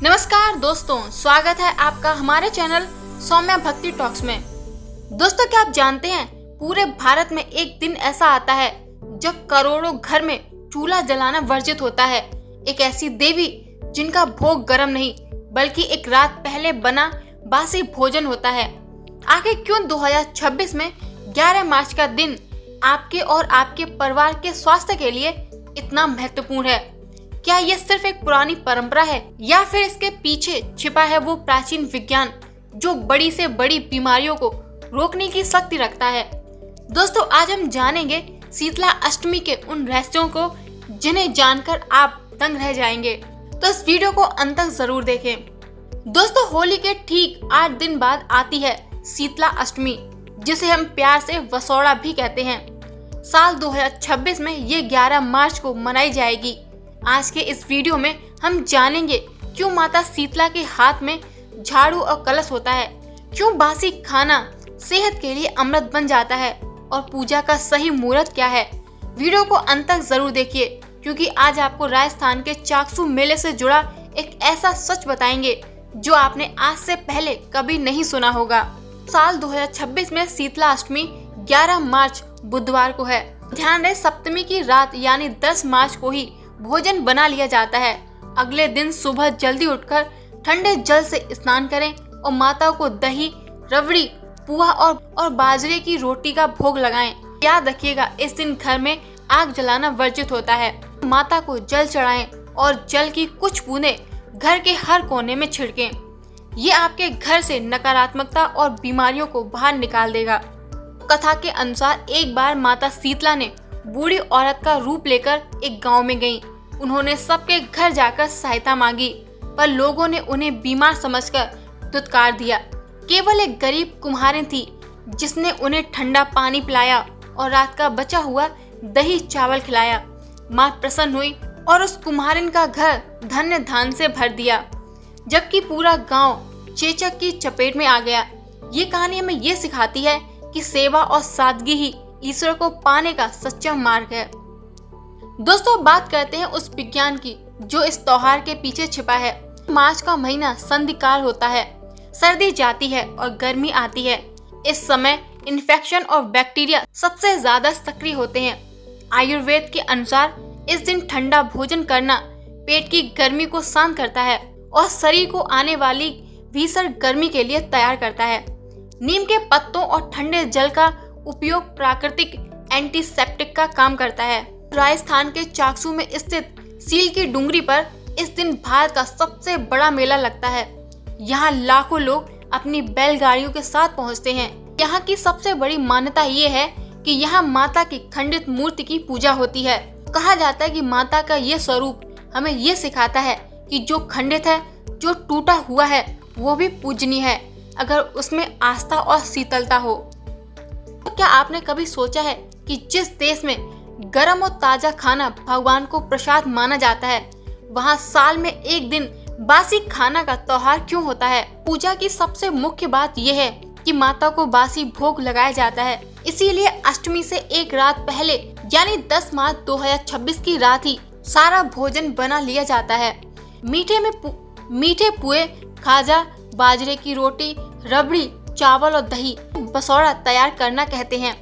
नमस्कार दोस्तों, स्वागत है आपका हमारे चैनल सौम्या भक्ति टॉक्स में। दोस्तों, क्या आप जानते हैं पूरे भारत में एक दिन ऐसा आता है जब करोड़ों घर में चूल्हा जलाना वर्जित होता है। एक ऐसी देवी जिनका भोग गर्म नहीं बल्कि एक रात पहले बना बासी भोजन होता है। आखिर क्यों 2026 में 11 मार्च का दिन आपके और आपके परिवार के स्वास्थ्य के लिए इतना महत्वपूर्ण है? क्या यह सिर्फ एक पुरानी परंपरा है या फिर इसके पीछे छिपा है वो प्राचीन विज्ञान जो बड़ी से बड़ी बीमारियों को रोकने की शक्ति रखता है? दोस्तों, आज हम जानेंगे शीतला अष्टमी के उन रहस्यों को जिन्हें जानकर आप दंग रह जाएंगे। तो इस वीडियो को अंत तक जरूर देखें। दोस्तों, होली के ठीक 8 दिन बाद आती है शीतला अष्टमी, जिसे हम प्यार से वसौड़ा भी कहते हैं। साल 2026 में ये 11 मार्च को मनाई जाएगी। आज के इस वीडियो में हम जानेंगे क्यों माता शीतला के हाथ में झाड़ू और कलश होता है, क्यों बासी खाना सेहत के लिए अमृत बन जाता है और पूजा का सही मुहूर्त क्या है। वीडियो को अंत तक जरूर देखिए, क्योंकि आज आपको राजस्थान के चाकसू मेले से जुड़ा एक ऐसा सच बताएंगे जो आपने आज से पहले कभी नहीं सुना होगा। साल 2026 में शीतला अष्टमी 11 मार्च बुधवार को है। ध्यान रहे, सप्तमी की रात यानी 10 मार्च को ही भोजन बना लिया जाता है। अगले दिन सुबह जल्दी उठकर ठंडे जल से स्नान करें और माता को दही, रबड़ी, पुआ और बाजरे की रोटी का भोग लगाएं। याद रखिएगा, इस दिन घर में आग जलाना वर्जित होता है। माता को जल चढ़ाएं और जल की कुछ बूंदें घर के हर कोने में छिड़कें। ये आपके घर से नकारात्मकता और बीमारियों को बाहर निकाल देगा। कथा के अनुसार एक बार माता शीतला ने बूढ़ी औरत का रूप लेकर एक गांव में गईं। उन्होंने सबके घर जाकर सहायता मांगी, पर लोगों ने उन्हें बीमार समझकर दुत्कार दिया। केवल एक गरीब कुम्हारिन थी जिसने उन्हें ठंडा पानी पिलाया और रात का बचा हुआ दही चावल खिलाया। माँ प्रसन्न हुई और उस कुम्हारिन का घर धन्य धान से भर दिया, जबकि पूरा गांव चेचक की चपेट में आ गया। ये कहानी हमें ये सिखाती है कि सेवा और सादगी ही ईश्वर को पाने का सच्चा मार्ग है। दोस्तों, बात करते हैं उस विज्ञान की जो इस त्योहार के पीछे छिपा है। मार्च का महीना संधि काल होता है। सर्दी जाती है और गर्मी आती है। इस समय इन्फेक्शन और बैक्टीरिया सबसे ज्यादा सक्रिय होते हैं। आयुर्वेद के अनुसार इस दिन ठंडा भोजन करना पेट की गर्मी को शांत करता है और शरीर को आने वाली भीषण गर्मी के लिए तैयार करता है। नीम के पत्तों और ठंडे जल का उपयोग प्राकृतिक एंटीसेप्टिक का काम करता है। राजस्थान के चाकसू में स्थित सील की डूंगरी पर इस दिन भारत का सबसे बड़ा मेला लगता है। यहाँ लाखों लोग अपनी बैलगाड़ियों के साथ पहुँचते हैं। यहाँ की सबसे बड़ी मान्यता ये है कि यहाँ माता की खंडित मूर्ति की पूजा होती है। कहा जाता है कि माता का ये स्वरूप हमें ये सिखाता है कि जो खंडित है, जो टूटा हुआ है, वो भी पूजनीय है अगर उसमें आस्था और शीतलता हो। तो क्या आपने कभी सोचा है कि जिस देश में गर्म और ताजा खाना भगवान को प्रसाद माना जाता है, वहाँ साल में एक दिन बासी खाना का त्योहार क्यों होता है? पूजा की सबसे मुख्य बात यह है कि माता को बासी भोग लगाया जाता है। इसीलिए अष्टमी से एक रात पहले यानी 10 मार्च 2026 की रात ही सारा भोजन बना लिया जाता है। मीठे पुए, खाजा, बाजरे की रोटी, रबड़ी, चावल और दही बसौड़ा तैयार करना कहते हैं।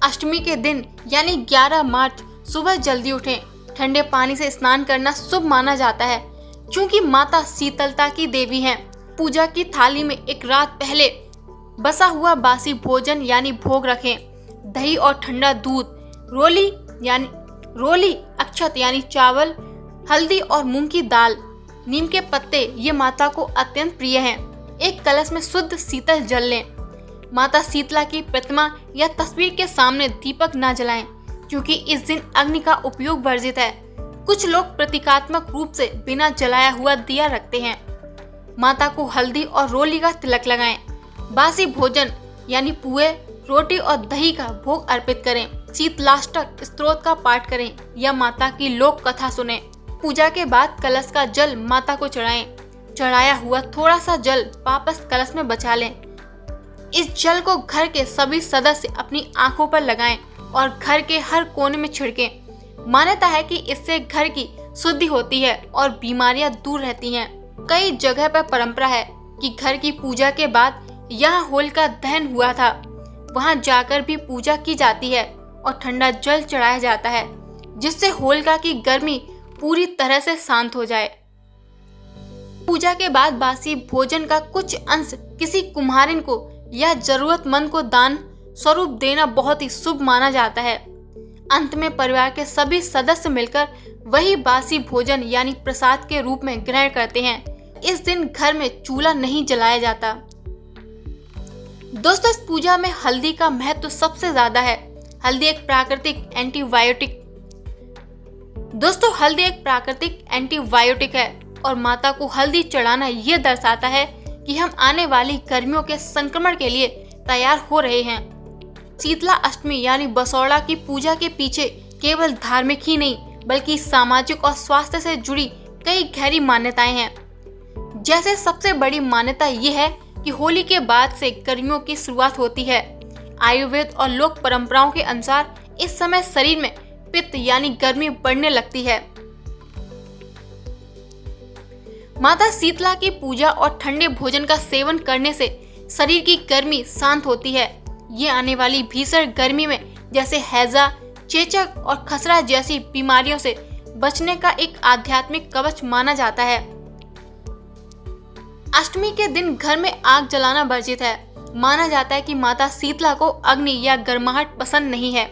अष्टमी के दिन यानी 11 मार्च सुबह जल्दी उठें। ठंडे पानी से स्नान करना शुभ माना जाता है, क्योंकि माता शीतलता की देवी हैं। पूजा की थाली में एक रात पहले बसा हुआ बासी भोजन यानी भोग रखें। दही और ठंडा दूध, रोली, अक्षत यानी चावल, हल्दी और मूंग की दाल, नीम के पत्ते ये माता को अत्यंत प्रिय हैं। एक कलश में शुद्ध शीतल जल लें। माता शीतला की प्रतिमा या तस्वीर के सामने दीपक न जलाएं, क्योंकि इस दिन अग्नि का उपयोग वर्जित है। कुछ लोग प्रतीकात्मक रूप से बिना जलाया हुआ दिया रखते हैं। माता को हल्दी और रोली का तिलक लगाएं। बासी भोजन यानी पुए, रोटी और दही का भोग अर्पित करें। शीतलाष्टक स्तोत्र का पाठ करें या माता की लोक कथा सुने। पूजा के बाद कलश का जल माता को चढ़ाएं। चढ़ाया हुआ थोड़ा सा जल वापस कलश में बचा लें। इस जल को घर के सभी सदस्य अपनी आंखों पर लगाएं और घर के हर कोने में छिड़कें। मान्यता है कि इससे घर की शुद्धि होती है और बीमारियां दूर रहती हैं। कई जगह पर परंपरा है कि घर की पूजा के बाद यहाँ होलिका दहन हुआ था, वहाँ जाकर भी पूजा की जाती है और ठंडा जल चढ़ाया जाता है, जिससे होलिका की गर्मी पूरी तरह से शांत हो जाए। पूजा के बाद बासी भोजन का कुछ अंश किसी कुम्हारिन को या जरूरतमंद को दान स्वरूप देना बहुत ही शुभ माना जाता है। अंत में परिवार के सभी सदस्य मिलकर वही बासी भोजन यानी प्रसाद के रूप में ग्रहण करते हैं। इस दिन घर में चूल्हा नहीं जलाया जाता। दोस्तों, इस पूजा में हल्दी का महत्व सबसे ज्यादा है। हल्दी एक प्राकृतिक एंटीबायोटिक है और माता को हल्दी चढ़ाना ये दर्शाता है कि हम आने वाली गर्मियों के संक्रमण के लिए तैयार हो रहे हैं। शीतला अष्टमी यानी बसौड़ा की पूजा के पीछे केवल धार्मिक ही नहीं बल्कि सामाजिक और स्वास्थ्य से जुड़ी कई गहरी मान्यताएं हैं। जैसे सबसे बड़ी मान्यता ये है कि होली के बाद से गर्मियों की शुरुआत होती है। आयुर्वेद और लोक परंपराओं के अनुसार इस समय शरीर में पित्त यानी गर्मी बढ़ने लगती है। माता शीतला की पूजा और ठंडे भोजन का सेवन करने से शरीर की गर्मी शांत होती है। ये आने वाली भीषण गर्मी में जैसे हैजा, चेचक और खसरा जैसी बीमारियों से बचने का एक आध्यात्मिक कवच माना जाता है। अष्टमी के दिन घर में आग जलाना वर्जित है। माना जाता है कि माता शीतला को अग्नि या गर्माहट पसंद नहीं है।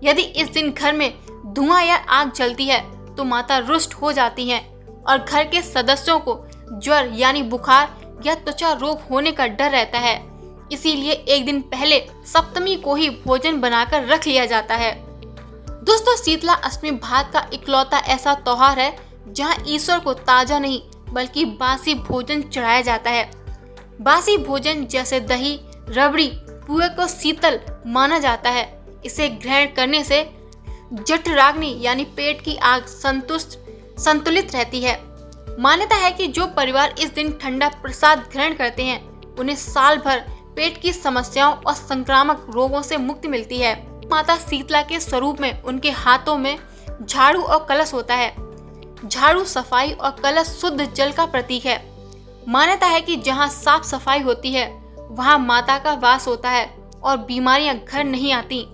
यदि इस दिन घर में धुआं या आग जलती है तो माता रुष्ट हो जाती हैं और घर के सदस्यों को ज्वर यानी बुखार या त्वचा रोग होने का डर रहता है। इसीलिए एक दिन पहले सप्तमी को ही भोजन बनाकर रख लिया जाता है। दोस्तों, शीतला अष्टमी भारत का इकलौता ऐसा त्योहार है जहां ईश्वर को ताजा नहीं बल्कि बासी भोजन चढ़ाया जाता है। बासी भोजन जैसे दही, रबड़ी, पुए को शीतल माना जाता है। इसे ग्रहण करने से जठराग्नि यानी पेट की आग संतुलित रहती है। मान्यता है कि जो परिवार इस दिन ठंडा प्रसाद ग्रहण करते हैं उन्हें साल भर पेट की समस्याओं और संक्रामक रोगों से मुक्ति मिलती है। माता शीतला के स्वरूप में उनके हाथों में झाड़ू और कलश होता है। झाड़ू सफाई और कलश शुद्ध जल का प्रतीक है। मान्यता है कि जहाँ साफ सफाई होती है वहाँ माता का वास होता है और बीमारियां घर नहीं आती।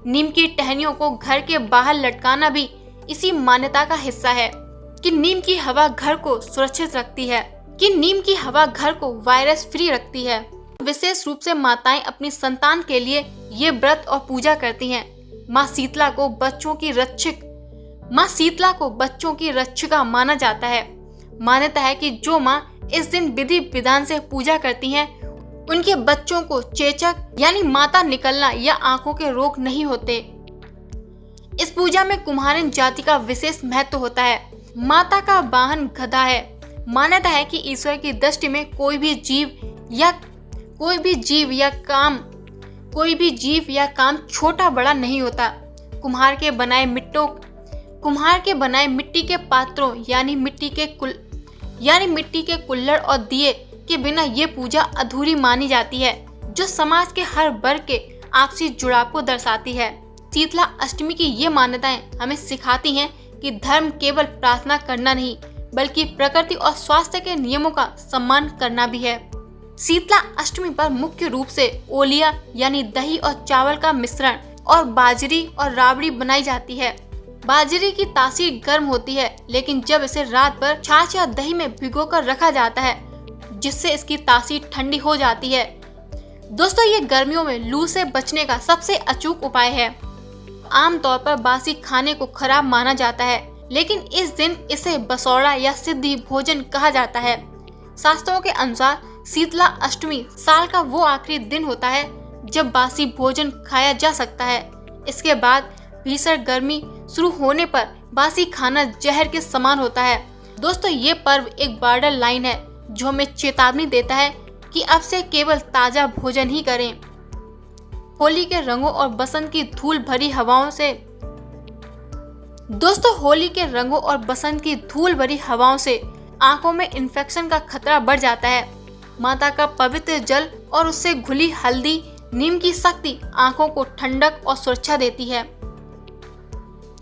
नीम की टहनियों को घर के बाहर लटकाना भी इसी मान्यता का हिस्सा है कि नीम की हवा घर को सुरक्षित रखती है, कि नीम की हवा घर को वायरस फ्री रखती है। विशेष रूप से माताएं अपनी संतान के लिए ये व्रत और पूजा करती हैं। माँ शीतला को बच्चों की रक्षिका माना जाता है। मान्यता है कि जो माँ इस दिन विधि विधान से पूजा करती हैं उनके बच्चों को चेचक यानी माता निकलना या आंखों के रोग नहीं होते। इस पूजा में कुम्हारिन जाति का विशेष महत्व होता है। माता का वाहन गधा है। मान्यता है कि ईश्वर की दृष्टि में कोई भी जीव या काम छोटा बड़ा नहीं होता। कुम्हार के बनाए मिट्टी के पात्रों यानी मिट्टी के कुल्हड़ और दिए के बिना ये पूजा अधूरी मानी जाती है, जो समाज के हर वर्ग के आपसी जुड़ाव को दर्शाती है। शीतला अष्टमी की ये मान्यताएं हमें सिखाती हैं कि धर्म केवल प्रार्थना करना नहीं बल्कि प्रकृति और स्वास्थ्य के नियमों का सम्मान करना भी है। शीतला अष्टमी पर मुख्य रूप से ओलिया यानी दही और चावल का मिश्रण और बाजरी और राबड़ी बनाई जाती है। बाजरे की तासीर गर्म होती है, लेकिन जब इसे रात भर छाछ या दही में भिगोकर रखा जाता है जिससे इसकी तासीर ठंडी हो जाती है। दोस्तों, ये गर्मियों में लू से बचने का सबसे अचूक उपाय है। आमतौर पर बासी खाने को खराब माना जाता है, लेकिन इस दिन इसे बसौड़ा या सिद्धि भोजन कहा जाता है। शास्त्रों के अनुसार शीतला अष्टमी साल का वो आखिरी दिन होता है जब बासी भोजन खाया जा सकता है। इसके बाद भीषण गर्मी शुरू होने पर बासी खाना जहर के समान होता है। दोस्तों, ये पर्व एक बॉर्डर लाइन है जो हमें चेतावनी देता है कि अब से केवल ताजा भोजन ही करें। होली के रंगों और बसंत की धूल भरी हवाओं से आंखों में इन्फेक्शन का खतरा बढ़ जाता है। माता का पवित्र जल और उससे घुली हल्दी, नीम की शक्ति आंखों को ठंडक और सुरक्षा देती है।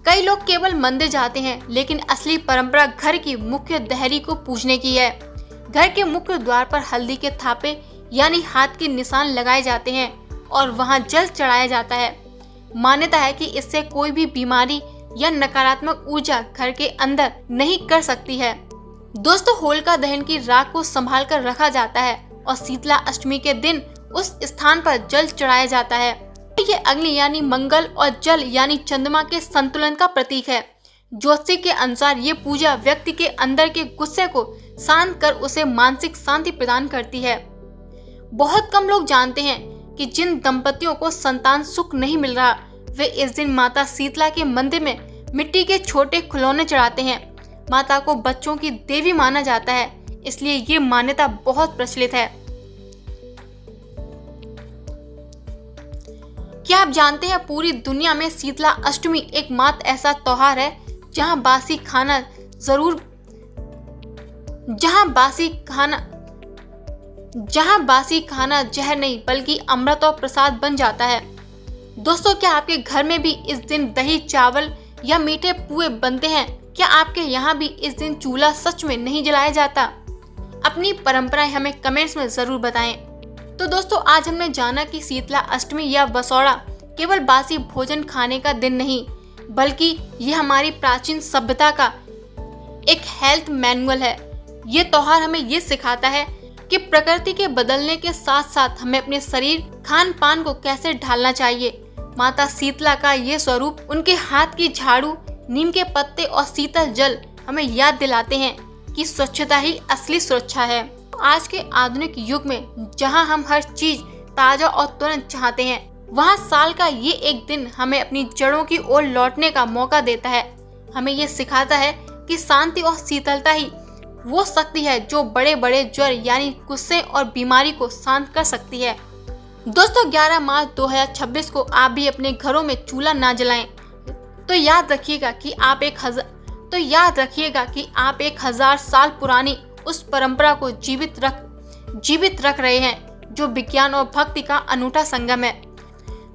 कई लोग केवल मंदिर जाते हैं, लेकिन असली परंपरा घर की मुख्य देहरी को पूजने की है। घर के मुख्य द्वार पर हल्दी के थापे यानी हाथ के निशान लगाए जाते हैं और वहां जल चढ़ाया जाता है। मान्यता है कि इससे कोई भी बीमारी या नकारात्मक ऊर्जा घर के अंदर नहीं कर सकती है। दोस्तों, होलिका दहन की राख को संभाल कर रखा जाता है और शीतला अष्टमी के दिन उस स्थान पर जल चढ़ाया जाता है। ये अग्नि यानी मंगल और जल यानी चंद्रमा के संतुलन का प्रतीक है। ज्योतिषी के अनुसार ये पूजा व्यक्ति के अंदर के गुस्से को शांत कर उसे मानसिक शांति प्रदान करती है। बहुत कम लोग जानते हैं कि जिन दंपतियों को संतान सुख नहीं मिल रहा, वे इस दिन माता शीतला के मंदिर में मिट्टी के छोटे खिलौने चढ़ाते हैं। माता को बच्चों की देवी माना जाता है, इसलिए ये मान्यता बहुत प्रचलित है। क्या आप जानते हैं पूरी दुनिया में शीतला अष्टमी एकमात्र ऐसा त्योहार है जहां बासी खाना जहर नहीं बल्कि अमृत और प्रसाद बन जाता है। दोस्तों, क्या आपके घर में भी इस दिन दही चावल या मीठे पुए बनते हैं? क्या आपके यहाँ भी इस दिन चूल्हा सच में नहीं जलाया जाता? अपनी परंपराएं हमें कमेंट्स में जरूर बताएं। तो दोस्तों, आज हमने जाना कि शीतला अष्टमी या वसौड़ा केवल बासी भोजन खाने का दिन नहीं, बल्कि ये हमारी प्राचीन सभ्यता का एक हेल्थ मैनुअल है। ये त्योहार हमें ये सिखाता है कि प्रकृति के बदलने के साथ साथ हमें अपने शरीर खान पान को कैसे ढालना चाहिए। माता शीतला का ये स्वरूप, उनके हाथ की झाड़ू, नीम के पत्ते और शीतल जल हमें याद दिलाते हैं कि स्वच्छता ही असली सुरक्षा है। आज के आधुनिक युग में जहां हम हर चीज ताजा और तुरंत चाहते हैं, वहां साल का ये एक दिन हमें अपनी जड़ों की ओर लौटने का मौका देता है। हमें ये सिखाता है कि शांति और शीतलता ही वो शक्ति है जो बड़े बड़े ज्वर यानी गुस्से और बीमारी को शांत कर सकती है। दोस्तों, 11 मार्च 2026 को आप भी अपने घरों में चूल्हा ना जलाएं, तो याद रखिएगा कि आप 1000 साल पुरानी उस परंपरा को जीवित रख रहे हैं जो विज्ञान और भक्ति का अनूठा संगम है।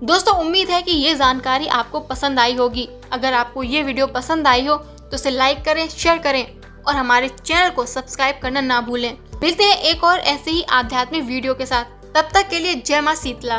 दोस्तों, उम्मीद है कि ये जानकारी आपको पसंद आई होगी। अगर आपको ये वीडियो पसंद आई हो तो इसे लाइक करें, शेयर करें और हमारे चैनल को सब्सक्राइब करना ना भूलें। मिलते हैं एक और ऐसे ही आध्यात्मिक वीडियो के साथ। तब तक के लिए जय मां शीतला।